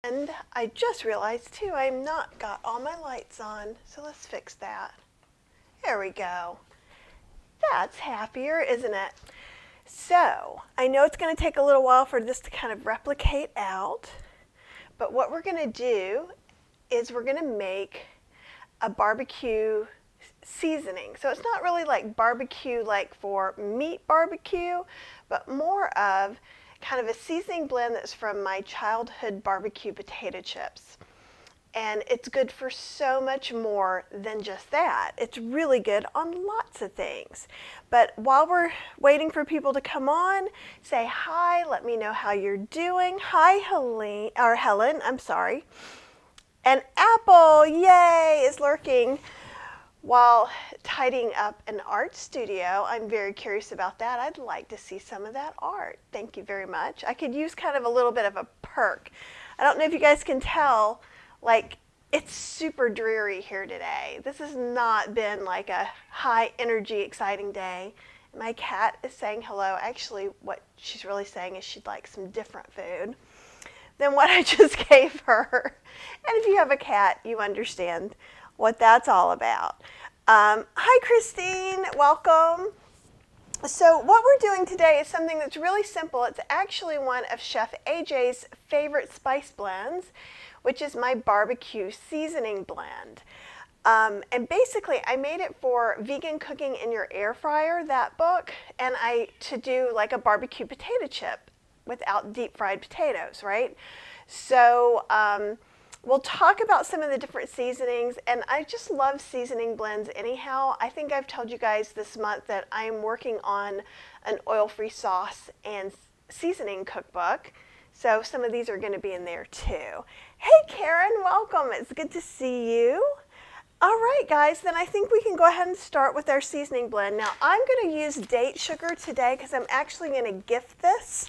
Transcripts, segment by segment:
And I just realized too, I'm not got all my lights on, so let's fix that. There we go. That's happier, isn't it? So, I know it's going to take a little while for this to kind of replicate out, but what we're going to do is we're going to make a barbecue seasoning. So it's not really like barbecue like for meat barbecue, but more of kind of a seasoning blend that's from my childhood barbecue potato chips. And it's good for so much more than just that. It's really good on lots of things. But while we're waiting for people to come on, say hi, let me know how you're doing. Hi, Helen, I'm sorry. And Apple, yay, is lurking while tidying up an art studio. I'm very curious about that. I'd like to see some of that art. Thank you very much. I could use kind of a little bit of a perk. I don't know if you guys can tell, like, it's super dreary here today. This has not been like a high energy, exciting day. My cat is saying hello. Actually, what she's really saying is she'd like some different food than what I just gave her. And if you have a cat, you understand what that's all about. Hi, Christine. Welcome. So what we're doing today is something that's really simple. It's actually one of Chef AJ's favorite spice blends, which is my barbecue seasoning blend. And basically, I made it for Vegan Cooking in Your Air Fryer, that book, and to do like a barbecue potato chip without deep fried potatoes, right? So we'll talk about some of the different seasonings, and I just love seasoning blends anyhow. I think I've told you guys this month that I'm working on an oil-free sauce and seasoning cookbook, so some of these are going to be in there too. Hey Karen, welcome. It's good to see you. All right guys, then I think we can go ahead and start with our seasoning blend. Now I'm going to use date sugar today because I'm actually going to gift this.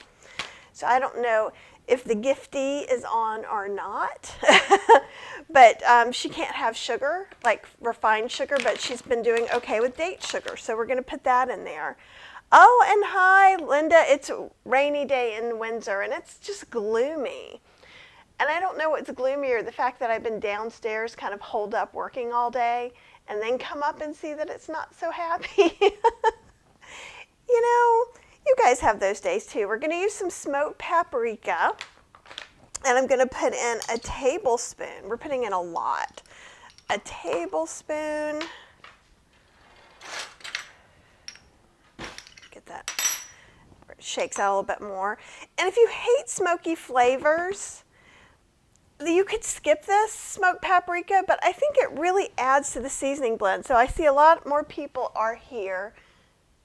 So I don't know if the giftee is on or not, but she can't have sugar, like refined sugar, but she's been doing okay with date sugar. So we're going to put that in there. Oh, and hi, Linda. It's a rainy day in Windsor, and it's just gloomy. And I don't know what's gloomier, the fact that I've been downstairs kind of holed up working all day, and then come up and see that it's not so happy. You know, you guys have those days too. We're going to use some smoked paprika, and I'm going to put in a tablespoon. We're putting in a lot. A tablespoon. Get that where it shakes out a little bit more. And if you hate smoky flavors, you could skip this smoked paprika, but I think it really adds to the seasoning blend. So I see a lot more people are here.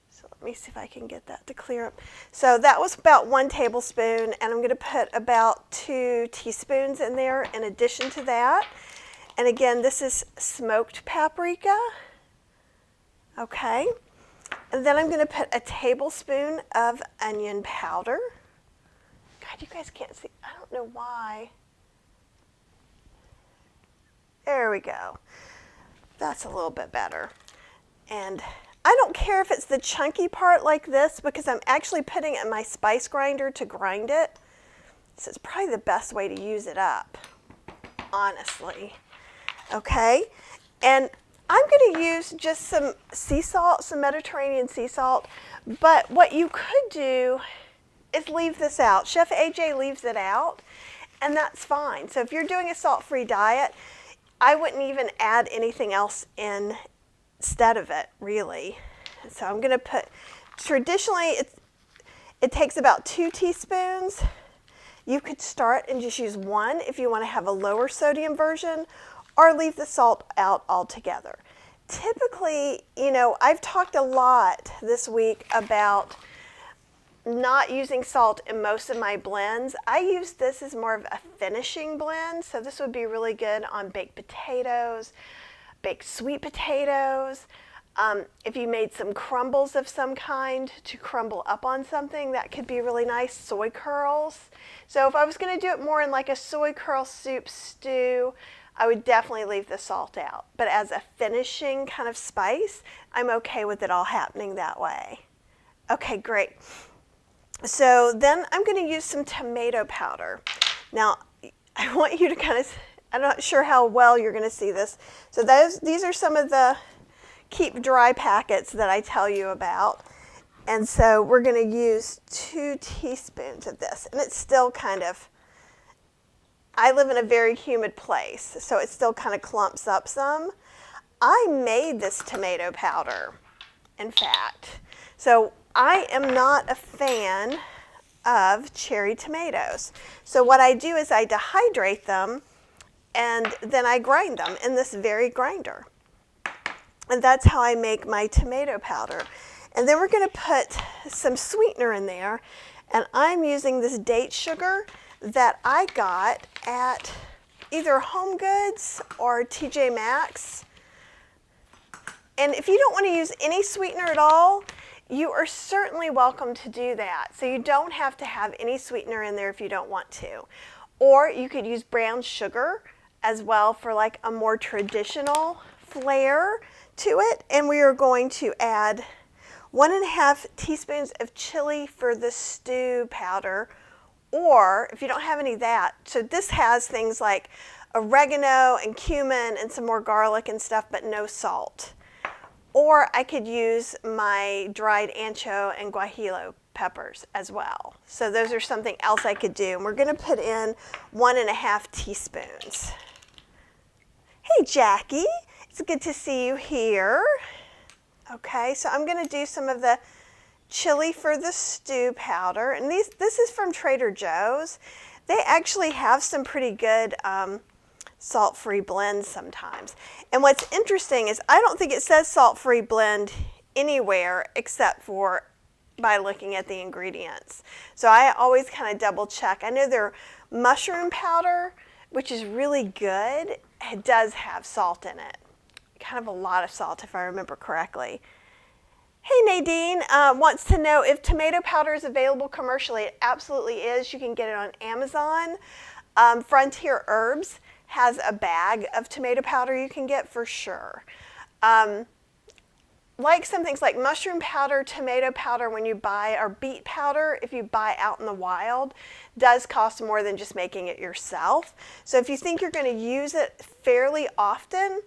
So let me see if I can get that to clear up. So that was about 1 tablespoon, and I'm going to put about 2 teaspoons in there in addition to that. And again, this is smoked paprika. Okay. And then I'm going to put a tablespoon of onion powder. God, you guys can't see. I don't know why. There we go. That's a little bit better. And I don't care if it's the chunky part like this because I'm actually putting it in my spice grinder to grind it. So it's probably the best way to use it up, honestly. Okay, and I'm going to use just some sea salt, some Mediterranean sea salt, but what you could do is leave this out. Chef AJ leaves it out, and that's fine. So if you're doing a salt-free diet, I wouldn't even add anything else in instead of it, really. So I'm going to put, traditionally it takes about 2 teaspoons. You could start and just use 1 if you want to have a lower sodium version, or leave the salt out altogether. Typically, you know, I've talked a lot this week about not using salt in most of my blends. I use this as more of a finishing blend, so this would be really good on baked potatoes, baked sweet potatoes. If you made some crumbles of some kind to crumble up on something, that could be really nice. Soy curls. So if I was going to do it more in like a soy curl soup stew, I would definitely leave the salt out. But as a finishing kind of spice, I'm okay with it all happening that way. Okay, great. So then I'm going to use some tomato powder. Now, I want you to kind of, I'm not sure how well you're going to see this. So these are some of the keep dry packets that I tell you about. And so we're going to use 2 teaspoons of this. And it's still kind of, I live in a very humid place, so it still kind of clumps up some. I made this tomato powder, in fact. So I am not a fan of cherry tomatoes. So what I do is I dehydrate them and then I grind them in this very grinder. And that's how I make my tomato powder. And then we're going to put some sweetener in there. And I'm using this date sugar that I got at either Home Goods or TJ Maxx. And if you don't want to use any sweetener at all, you are certainly welcome to do that. So you don't have to have any sweetener in there if you don't want to. Or you could use brown sugar as well for like a more traditional flair to it. And we are going to add 1.5 teaspoons of chili for the stew powder. Or if you don't have any of that, so this has things like oregano and cumin and some more garlic and stuff, but no salt. Or I could use my dried ancho and guajillo peppers as well. So those are something else I could do. And we're going to put in 1.5 teaspoons. Hey, Jackie, it's good to see you here. Okay, so I'm going to do some of the chili for the stew powder. And this is from Trader Joe's. They actually have some pretty good salt-free blends sometimes. And what's interesting is I don't think it says salt-free blend anywhere except for by looking at the ingredients. So I always kind of double check. I know their mushroom powder, which is really good, it does have salt in it. Kind of a lot of salt if I remember correctly. Hey, Nadine wants to know if tomato powder is available commercially. It absolutely is. You can get it on Amazon. Frontier Herbs has a bag of tomato powder you can get for sure. Like some things like mushroom powder, tomato powder when you buy, or beet powder, if you buy out in the wild, does cost more than just making it yourself. So if you think you're going to use it fairly often,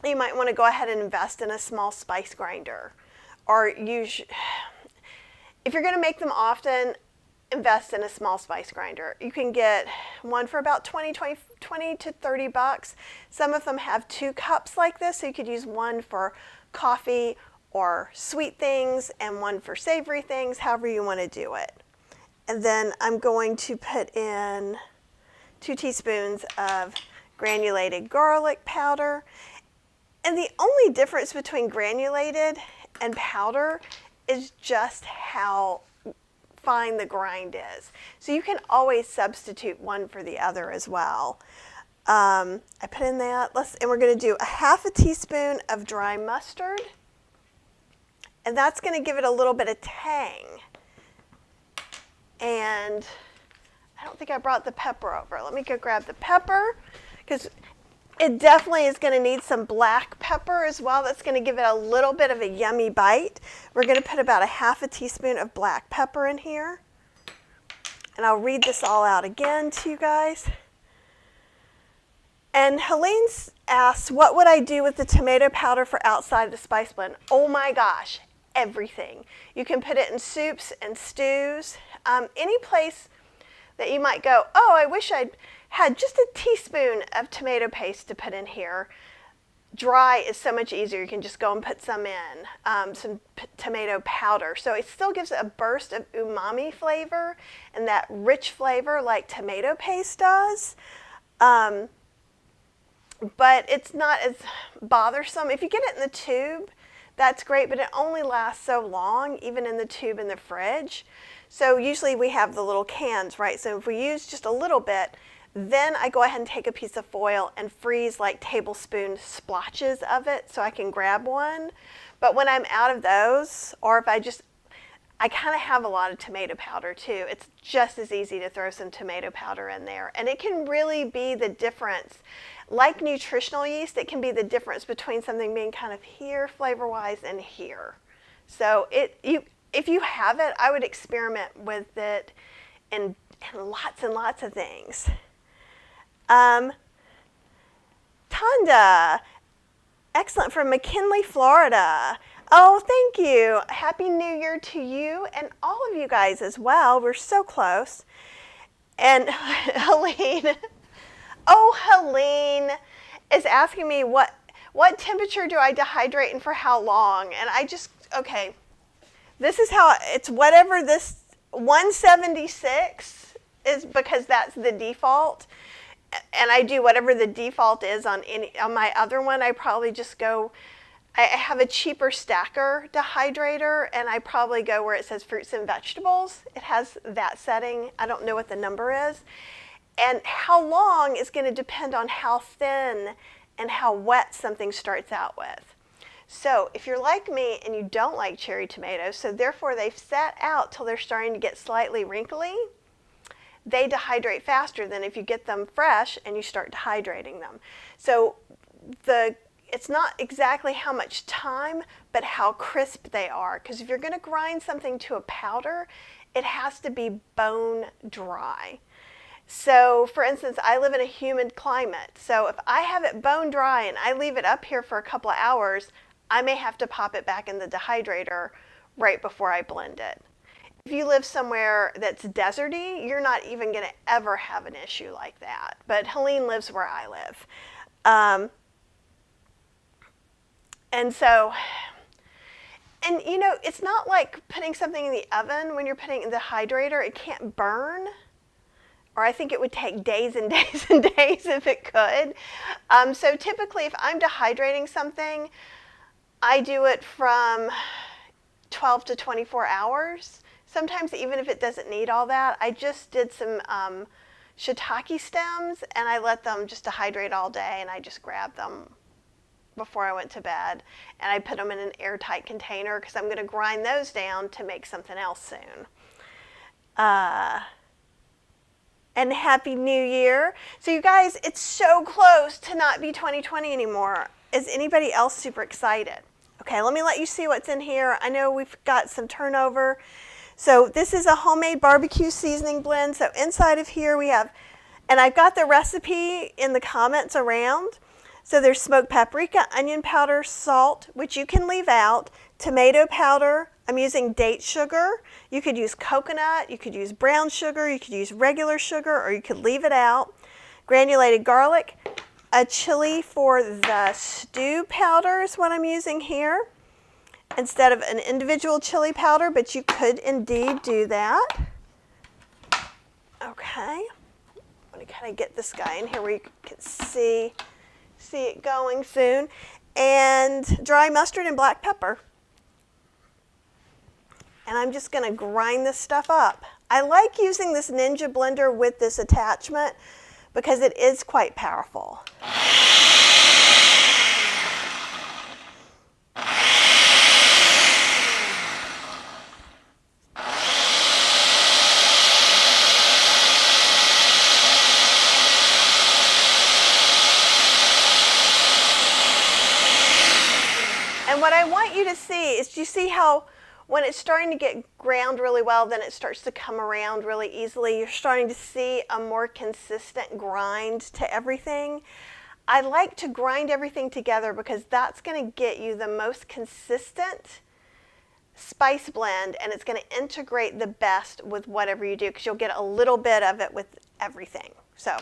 you might want to go ahead and invest in a small spice grinder. Or if you're going to make them often, invest in a small spice grinder. You can get one for about 20 to 30 bucks. Some of them have 2 cups like this, so you could use one for coffee or sweet things and one for savory things, however you want to do it. And then I'm going to put in 2 teaspoons of granulated garlic powder. And the only difference between granulated and powder is just how fine the grind is. So you can always substitute one for the other as well. I put in that, and we're going to do 1/2 teaspoon of dry mustard. And that's going to give it a little bit of tang. And I don't think I brought the pepper over. Let me go grab the pepper, because it definitely is going to need some black pepper as well. That's going to give it a little bit of a yummy bite. We're going to put about 1/2 teaspoon of black pepper in here. And I'll read this all out again to you guys. And Helene asks, what would I do with the tomato powder for outside the spice blend? Oh my gosh, everything. You can put it in soups and stews. Any place that you might go, oh, I wish I'd had just a teaspoon of tomato paste to put in here. Dry is so much easier. You can just go and put some in, some tomato powder. So it still gives a burst of umami flavor and that rich flavor like tomato paste does. But it's not as bothersome. If you get it in the tube, that's great, but it only lasts so long, even in the tube in the fridge. So usually we have the little cans, right? So if we use just a little bit, then I go ahead and take a piece of foil and freeze like tablespoon splotches of it so I can grab one. But when I'm out of those, or if I kind of have a lot of tomato powder too. It's just as easy to throw some tomato powder in there. And it can really be the difference. Like nutritional yeast, it can be the difference between something being kind of here flavor-wise and here. So if you have it, I would experiment with it in lots and lots of things. Tanda, excellent, from McKinley, Florida. Oh, thank you. Happy New Year to you and all of you guys as well. We're so close. And Helene, oh, Helene is asking me what temperature do I dehydrate and for how long? And I just, okay, this is how, it's whatever this 176 is, because that's the default. And I do whatever the default is on my other one. I probably just go, I have a cheaper stacker dehydrator, and I probably go where it says fruits and vegetables. It has that setting. I don't know what the number is. And how long is going to depend on how thin and how wet something starts out with. So if you're like me and you don't like cherry tomatoes, so therefore they've sat out till they're starting to get slightly wrinkly, they dehydrate faster than if you get them fresh and you start dehydrating them. So it's not exactly how much time, but how crisp they are. Because if you're going to grind something to a powder, it has to be bone dry. So for instance, I live in a humid climate. So if I have it bone dry and I leave it up here for a couple of hours, I may have to pop it back in the dehydrator right before I blend it. If you live somewhere that's deserty, you're not even going to ever have an issue like that. But Helene lives where I live. And so, and you know, it's not like putting something in the oven when you're putting it in the dehydrator. It can't burn, or I think it would take days and days and days if it could. So typically if I'm dehydrating something, I do it from 12 to 24 hours. Sometimes even if it doesn't need all that. I just did some shiitake stems and I let them just dehydrate all day, and I just grabbed them before I went to bed, and I put them in an airtight container because I'm going to grind those down to make something else soon. And Happy New Year. So you guys, it's so close to not be 2020 anymore. Is anybody else super excited? Okay, let me let you see what's in here. I know we've got some turnover. So this is a homemade barbecue seasoning blend. So inside of here we have, and I've got the recipe in the comments around. So there's smoked paprika, onion powder, salt, which you can leave out, tomato powder. I'm using date sugar. You could use coconut, you could use brown sugar, you could use regular sugar, or you could leave it out. Granulated garlic, a chili for the stew powder is what I'm using here, instead of an individual chili powder, but you could indeed do that. Okay, I'm going to kind of get this guy in here where you can see it going soon. And dry mustard and black pepper. And I'm just going to grind this stuff up. I like using this Ninja blender with this attachment because it is quite powerful. And what I want you to see is, you see how when it's starting to get ground really well, then it starts to come around really easily. You're starting to see a more consistent grind to everything. I like to grind everything together because that's going to get you the most consistent spice blend, and it's going to integrate the best with whatever you do, because you'll get a little bit of it with everything. So.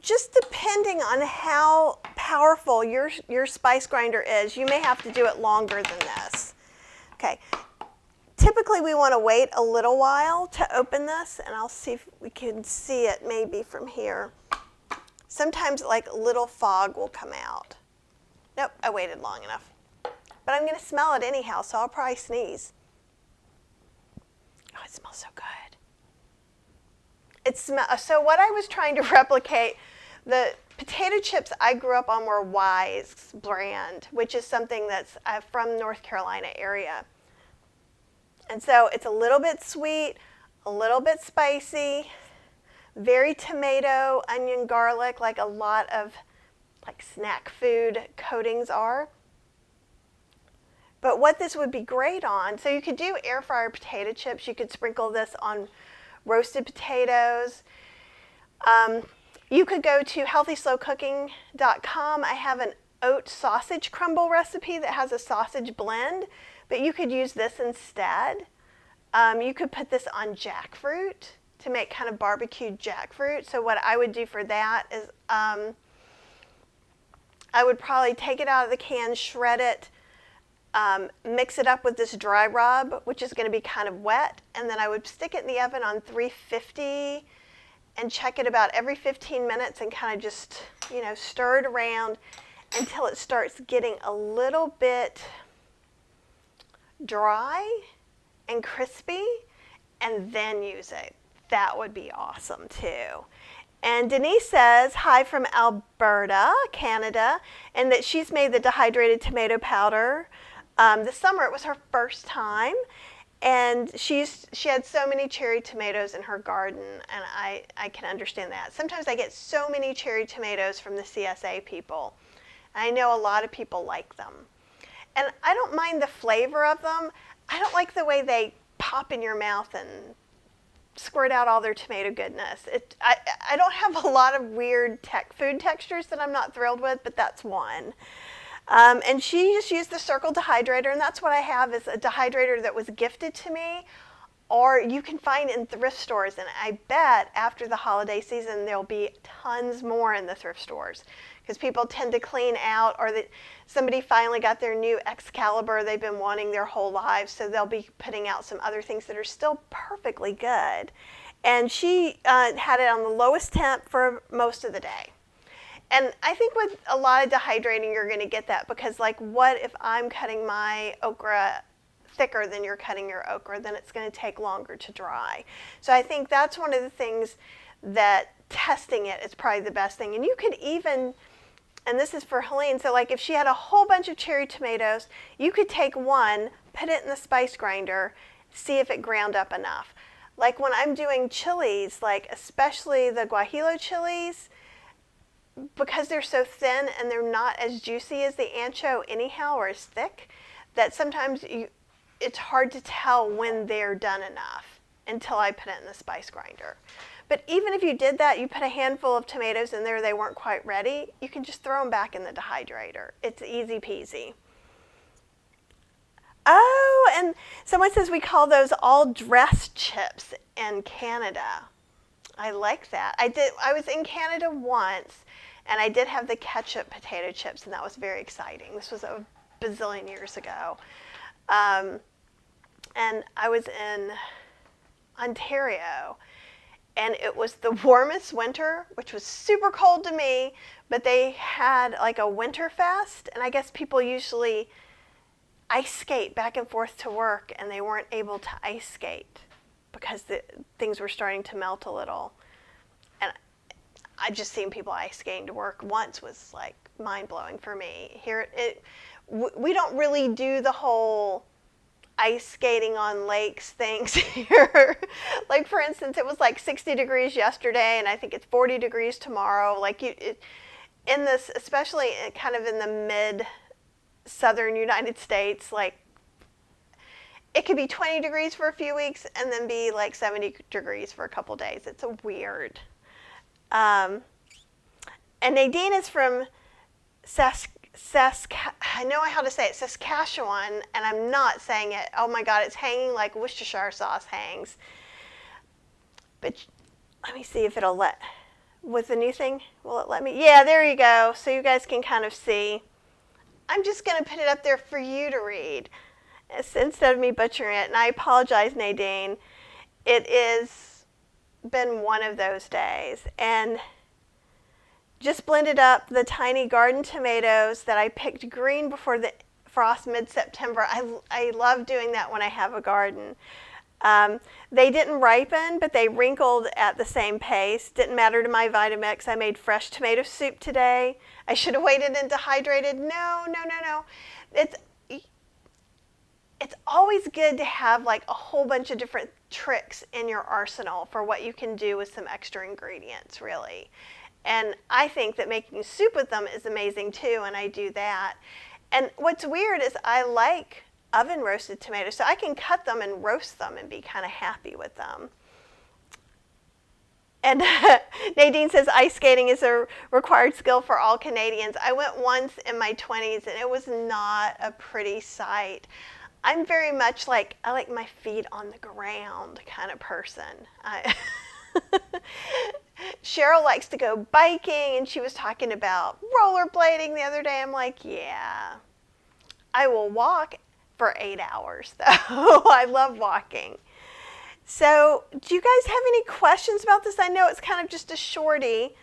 Just depending on how powerful your spice grinder is, you may have to do it longer than this. Okay, typically we want to wait a little while to open this, and I'll see if we can see it maybe from here. Sometimes like a little fog will come out. Nope, I waited long enough. But I'm going to smell it anyhow, so I'll probably sneeze. Oh, it smells so good. So what I was trying to replicate, the Potato chips I grew up on were Wise brand, which is something that's from North Carolina area. And so it's a little bit sweet, a little bit spicy, very tomato, onion, garlic, like a lot of like snack food coatings are. But what this would be great on, so you could do air fryer potato chips. You could sprinkle this on roasted potatoes. You could go to healthyslowcooking.com. I have an oat sausage crumble recipe that has a sausage blend, but you could use this instead. You could put this on jackfruit to make kind of barbecued jackfruit. So what I would do for that is I would probably take it out of the can, shred it, mix it up with this dry rub, which is going to be kind of wet, and then I would stick it in the oven on 350 and check it about every 15 minutes and kind of just, stir it around until it starts getting a little bit dry and crispy, and then use it. That would be awesome too. And Denise says, hi from Alberta, Canada, and that she's made the dehydrated tomato powder. This summer it was her first time, and she had so many cherry tomatoes in her garden, and I can understand that. Sometimes I get so many cherry tomatoes from the CSA people, and I know a lot of people like them. And I don't mind the flavor of them. I don't like the way they pop in your mouth and squirt out all their tomato goodness. I don't have a lot of weird food textures that I'm not thrilled with, but that's one. And she just used the Circle dehydrator, and that's what I have, is a dehydrator that was gifted to me, or you can find in thrift stores, and I bet after the holiday season there'll be tons more in the thrift stores, because people tend to clean out, or that somebody finally got their new Excalibur they've been wanting their whole lives, so they'll be putting out some other things that are still perfectly good. And she had it on the lowest temp for most of the day. And I think with a lot of dehydrating, you're going to get that, because like, what if I'm cutting my okra thicker than you're cutting your okra? Then it's going to take longer to dry. So I think that's one of the things that testing it is probably the best thing. And you could even, and this is for Helene, so like if she had a whole bunch of cherry tomatoes, you could take one, put it in the spice grinder, see if it ground up enough. Like when I'm doing chilies, like especially the guajillo chilies, because they're so thin and they're not as juicy as the ancho anyhow, or as thick, that sometimes it's hard to tell when they're done enough until I put it in the spice grinder. But even if you did that, you put a handful of tomatoes in there, they weren't quite ready, you can just throw them back in the dehydrator. It's easy peasy. Oh, and someone says we call those all dressed chips in Canada. I like that. I was in Canada once, and I did have the ketchup potato chips, and that was very exciting. This was a bazillion years ago. And I was in Ontario, and it was the warmest winter, which was super cold to me, but they had like a winter fest, and I guess people usually ice skate back and forth to work, and they weren't able to ice skate because things were starting to melt a little. And I just seen people ice skating to work once was like mind-blowing for me. Here, we don't really do the whole ice skating on lakes things here. Like for instance, it was like 60 degrees yesterday, and I think it's 40 degrees tomorrow. Like in this, especially kind of in the mid-southern United States, like it could be 20 degrees for a few weeks and then be like 70 degrees for a couple days. It's a weird. And Nadine is from I know how to say it, Saskatchewan, and I'm not saying it. Oh my God, it's hanging like Worcestershire sauce hangs. But let me see if it'll with the new thing, will it let me? Yeah, there you go. So you guys can kind of see. I'm just going to put it up there for you to read instead of me butchering it. And I apologize, Nadine. It has been one of those days. And just blended up the tiny garden tomatoes that I picked green before the frost mid-September. I love doing that when I have a garden. They didn't ripen, but they wrinkled at the same pace. Didn't matter to my Vitamix. I made fresh tomato soup today. I should have waited and dehydrated. No. It's always good to have like a whole bunch of different tricks in your arsenal for what you can do with some extra ingredients, really. And I think that making soup with them is amazing too, and I do that. And what's weird is I like oven roasted tomatoes, so I can cut them and roast them and be kind of happy with them. And Nadine says ice skating is a required skill for all Canadians. I went once in my 20s and it was not a pretty sight. I'm very much like, I like my feet on the ground kind of person. Cheryl likes to go biking, and she was talking about rollerblading the other day. I'm like, yeah, I will walk for 8 hours though. I love walking. So do you guys have any questions about this? I know it's kind of just a shorty.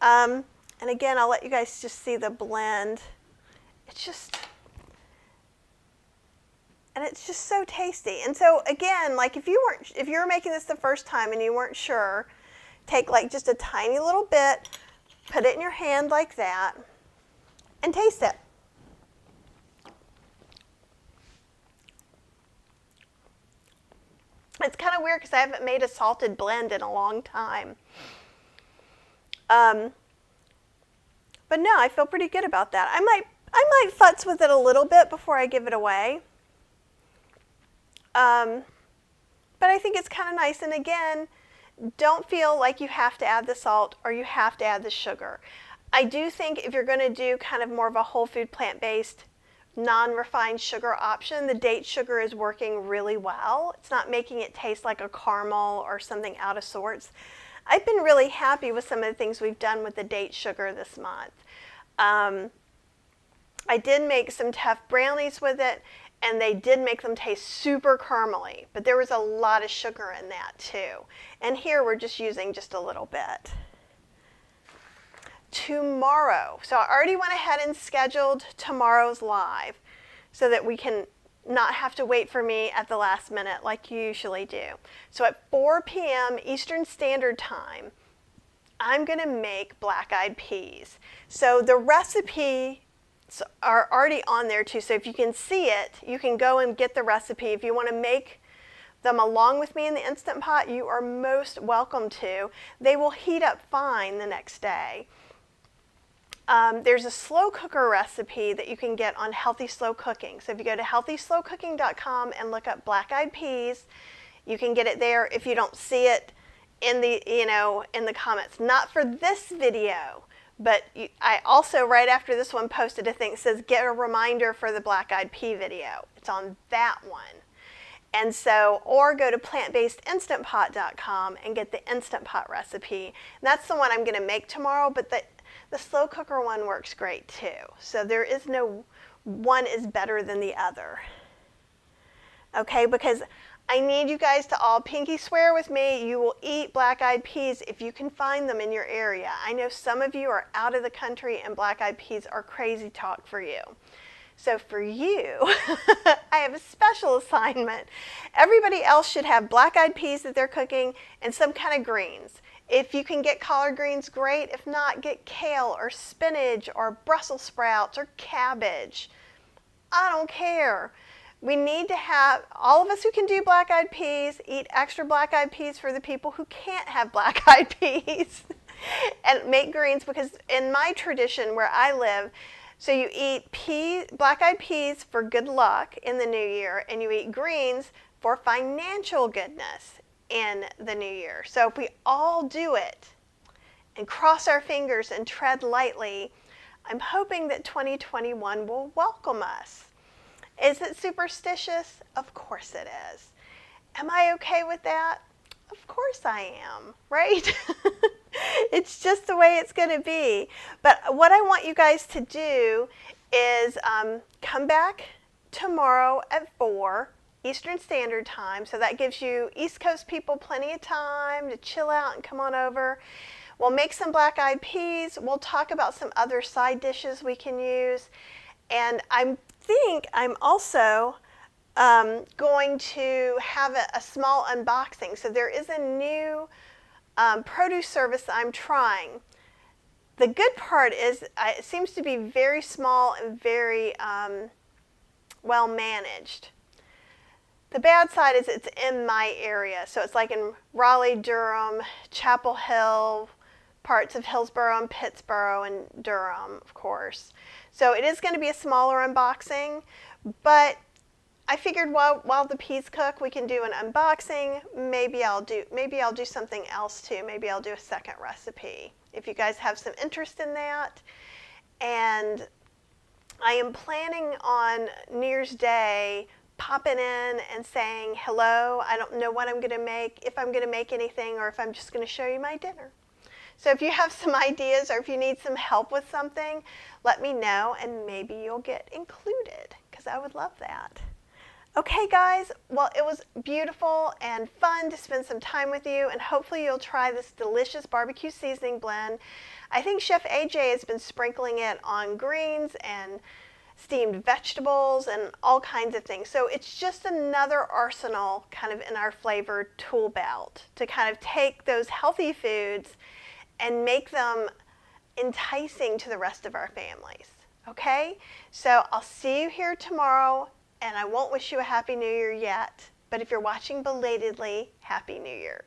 And again, I'll let you guys just see the blend. It's just so tasty. And so again, like if you were making this the first time and you weren't sure, take like just a tiny little bit, put it in your hand like that, and taste it. It's kind of weird because I haven't made a salted blend in a long time. But no, I feel pretty good about that. I might futz with it a little bit before I give it away. But I think it's kind of nice. And again, don't feel like you have to add the salt or you have to add the sugar. I do think if you're going to do kind of more of a whole food plant-based non-refined sugar option, the date sugar is working really well. It's not making it taste like a caramel or something out of sorts. I've been really happy with some of the things we've done with the date sugar this month. I did make some tough brownies with it, and they did make them taste super caramely, but there was a lot of sugar in that too. And here we're just using just a little bit. Tomorrow, so I already went ahead and scheduled tomorrow's live so that we can not have to wait for me at the last minute like you usually do. So at 4 p.m. Eastern Standard Time, I'm going to make black-eyed peas. So the recipe are already on there too, so if you can see it, you can go and get the recipe. If you want to make them along with me in the Instant Pot, you are most welcome to. They will heat up fine the next day. There's a slow cooker recipe that you can get on Healthy Slow Cooking. So if you go to healthyslowcooking.com and look up black-eyed peas, you can get it there. If you don't see it in the in the comments, not for this video, but I also right after this one posted a thing that says get a reminder for the black-eyed pea video. It's on that one. And so, or go to plantbasedinstantpot.com and get the Instant Pot recipe. And that's the one I'm going to make tomorrow, but the slow cooker one works great too. So there is no one is better than the other. Okay, because I need you guys to all pinky swear with me. You will eat black-eyed peas if you can find them in your area. I know some of you are out of the country and black-eyed peas are crazy talk for you. So for you, I have a special assignment. Everybody else should have black-eyed peas that they're cooking and some kind of greens. If you can get collard greens, great. If not, get kale or spinach or Brussels sprouts or cabbage. I don't care. We need to have, all of us who can do black-eyed peas, eat extra black-eyed peas for the people who can't have black-eyed peas. And make greens, because in my tradition where I live, so you eat black-eyed peas for good luck in the new year, and you eat greens for financial goodness in the new year. So if we all do it and cross our fingers and tread lightly, I'm hoping that 2021 will welcome us. Is it superstitious? Of course it is. Am I okay with that? Of course I am, right? It's just the way it's going to be. But what I want you guys to do is come back tomorrow at 4 Eastern Standard Time. So that gives you East Coast people plenty of time to chill out and come on over. We'll make some black-eyed peas. We'll talk about some other side dishes we can use. And I think I'm also going to have a small unboxing. So there is a new produce service I'm trying. The good part is it seems to be very small and very well managed. The bad side is it's in my area. So it's like in Raleigh, Durham, Chapel Hill, parts of Hillsborough and Pittsburgh and Durham, of course. So it is going to be a smaller unboxing, but I figured while the peas cook, we can do an unboxing. Maybe I'll do something else too. Maybe I'll do a second recipe if you guys have some interest in that. And I am planning on New Year's Day popping in and saying hello. I don't know what I'm going to make, if I'm going to make anything, or if I'm just going to show you my dinner. So if you have some ideas or if you need some help with something, let me know and maybe you'll get included because I would love that. Okay guys, well it was beautiful and fun to spend some time with you, and hopefully you'll try this delicious barbecue seasoning blend. I think Chef AJ has been sprinkling it on greens and steamed vegetables and all kinds of things. So it's just another arsenal kind of in our flavor tool belt to kind of take those healthy foods and make them enticing to the rest of our families. Okay? So I'll see you here tomorrow, and I won't wish you a Happy New Year yet, but if you're watching belatedly, Happy New Year.